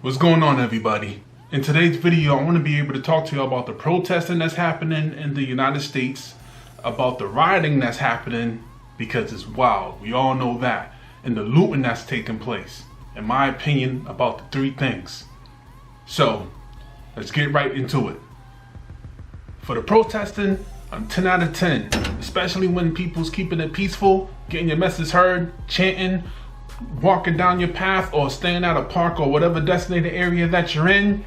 What's going on, everybody? In today's video, I want to be able to talk to you about the protesting that's happening in the United States, about the rioting that's happening, because it's wild. We all know that. And the looting that's taking place. In my opinion, about the three things. So, let's get right into it. For the protesting, I'm 10 out of 10. Especially when people's keeping it peaceful, getting your message heard, chanting, walking down your path, or staying at a park or whatever designated area that you're in.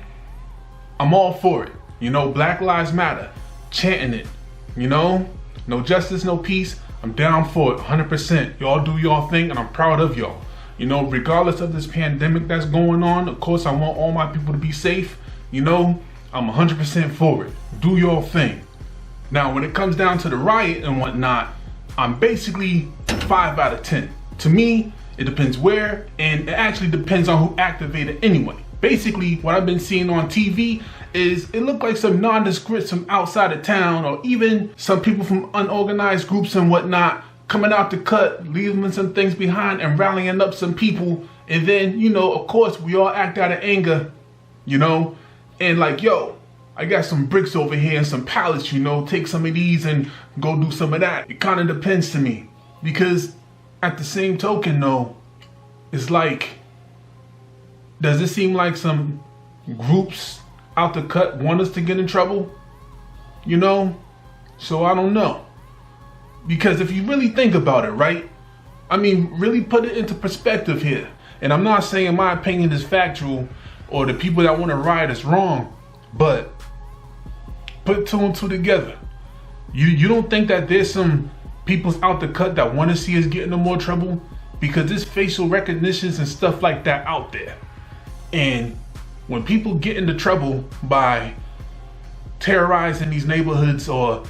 I'm all for it. You know, Black Lives Matter, chanting it. You know, no justice, no peace. I'm down for it, 100%. Y'all do y'all thing, and I'm proud of y'all. You know, regardless of this pandemic that's going on, of course, I want all my people to be safe. You know, I'm 100% for it. Do your thing. Now, when it comes down to the riot and whatnot, I'm basically 5 out of 10. To me, it depends where, and it actually depends on who activated anyway. Basically, what I've been seeing on TV is it looked like some nondescripts from outside of town, or even some people from unorganized groups and whatnot coming out to cut, leaving some things behind and rallying up some people. And then, you know, of course, we all act out of anger, you know, and like, yo, I got some bricks over here and some pallets, you know, take some of these and go do some of that. It kind of depends to me, because at the same token, though, it's like, does it seem like some groups out the cut want us to get in trouble? You know? So I don't know. Because if you really think about it, right? I mean, really put it into perspective here. And I'm not saying my opinion is factual or the people that want to riot is wrong, but put two and two together. You don't think that there's some people's out the cut that want to see us get into more trouble? Because there's facial recognitions and stuff like that out there. And when people get into trouble by terrorizing these neighborhoods or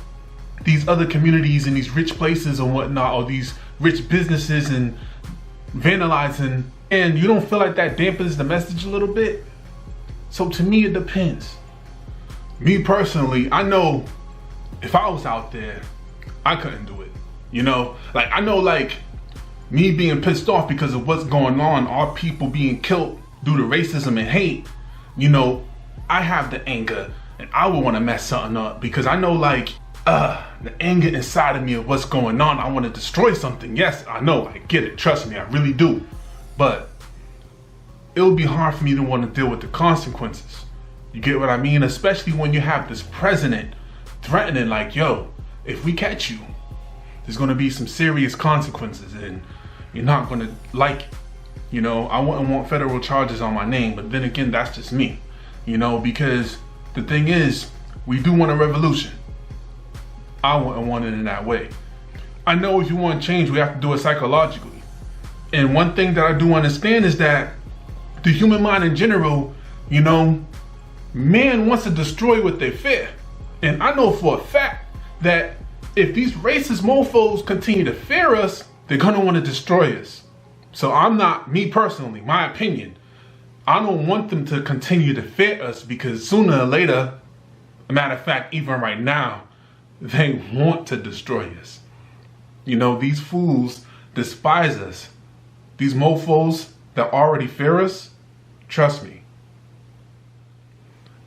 these other communities in these rich places and whatnot, or these rich businesses, and vandalizing, and you don't feel like that dampens the message a little bit? So to me, it depends. Me personally, I know if I was out there, I couldn't do it. You know, like, I know, like, me being pissed off because of what's going on, our people being killed due to racism and hate, you know, I have the anger and I would want to mess something up, because I know, like, the anger inside of me of what's going on, I want to destroy something. Yes, I know, I get it, trust me, I really do. But it would be hard for me to want to deal with the consequences. You get what I mean? Especially when you have this president threatening, like, yo, if we catch you, there's going to be some serious consequences and you're not going to like it. You know, I wouldn't want federal charges on my name, but then again, that's just me. You know, because the thing is, we do want a revolution. I wouldn't want it in that way. I know if you want change, we have to do it psychologically. And one thing that I do understand is that the human mind in general, you know, man wants to destroy what they fear. And I know for a fact that if these racist mofos continue to fear us, they're gonna want to destroy us. So I'm not, me personally, my opinion, I don't want them to continue to fear us, because sooner or later, a matter of fact, even right now, they want to destroy us. You know, these fools despise us. These mofos that already fear us, trust me.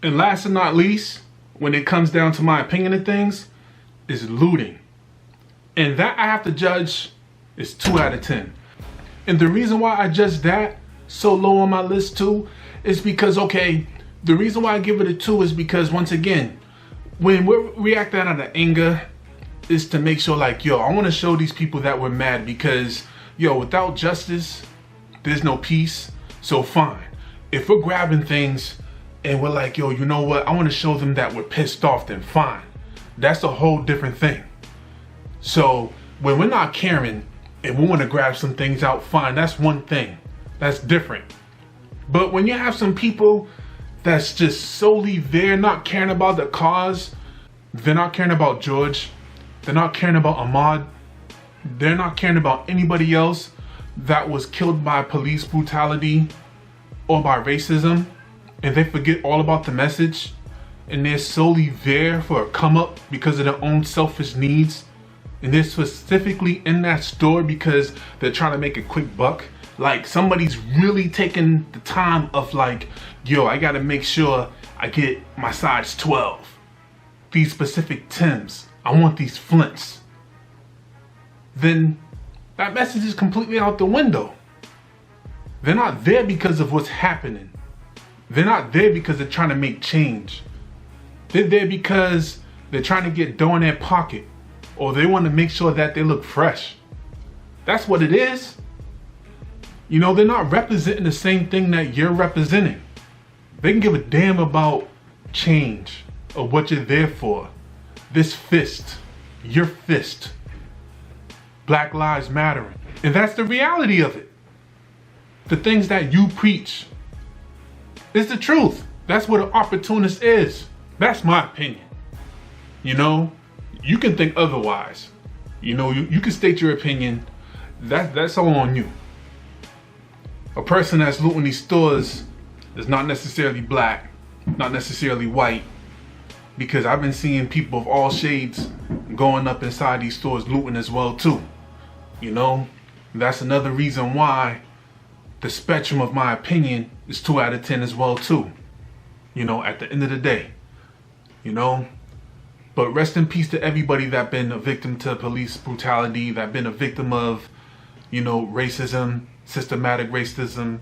And last and not least, when it comes down to my opinion of things, is looting. And that I have to judge is 2 out of 10. And the reason why I judge that so low on my list too is because, okay, the reason why I give it a 2 is because, once again, when we're reacting out of anger, is to make sure, like, yo, I want to show these people that we're mad, because, yo, without justice, there's no peace. So fine, if we're grabbing things and we're like, yo, you know what, I want to show them that we're pissed off, then fine. That's a whole different thing. So when we're not caring and we want to grab some things out, fine, that's one thing. That's different. But when you have some people that's just solely there, not caring about the cause, they're not caring about George, they're not caring about Ahmaud, they're not caring about anybody else that was killed by police brutality or by racism, and they forget all about the message, and they're solely there for a come up because of their own selfish needs, and they're specifically in that store because they're trying to make a quick buck, Like somebody's really taking the time of like, yo, I gotta make sure I get my size 12. These specific Timbs. I want these Flints. Then that message is completely out the window. They're not there because of what's happening. They're not there because they're trying to make change. They're there because they're trying to get dough in their pocket, or they want to make sure that they look fresh. That's what it is. You know, they're not representing the same thing that you're representing. They can give a damn about change or what you're there for. This fist, your fist. Black Lives Mattering. And that's the reality of it. The things that you preach is the truth. That's what an opportunist is. That's my opinion. You know, you can think otherwise. You know, you can state your opinion. That's all on you. A person that's looting these stores is not necessarily black, not necessarily white, because I've been seeing people of all shades going up inside these stores looting as well too. You know, that's another reason why the spectrum of my opinion is 2 out of 10 as well too. You know, at the end of the day, you know. But rest in peace to everybody that been a victim to police brutality, that been a victim of, you know, racism, systematic racism,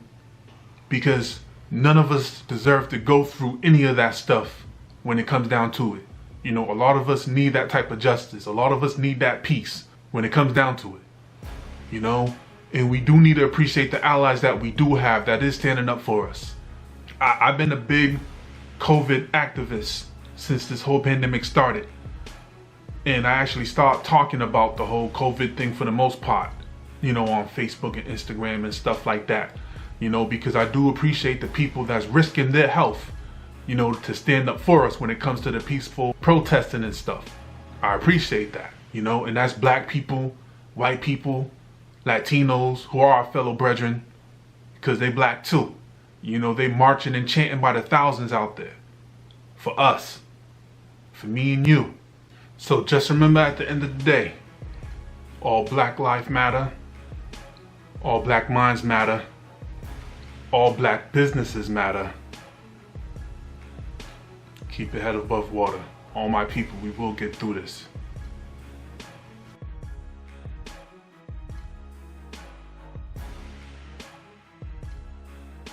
because none of us deserve to go through any of that stuff when it comes down to it. You know, a lot of us need that type of justice. A lot of us need that peace when it comes down to it. You know, and we do need to appreciate the allies that we do have that is standing up for us. I've been a big COVID activist since this whole pandemic started. And I actually started talking about the whole COVID thing for the most part, you know, on Facebook and Instagram and stuff like that. You know, because I do appreciate the people that's risking their health, you know, to stand up for us when it comes to the peaceful protesting and stuff. I appreciate that, you know, and that's black people, white people, Latinos, who are our fellow brethren, because they black too. You know, they marching and chanting by the thousands out there. For us. For me and you. So just remember, at the end of the day, all black lives matter. All black minds matter. All black businesses matter. Keep your head above water. All my people, we will get through this.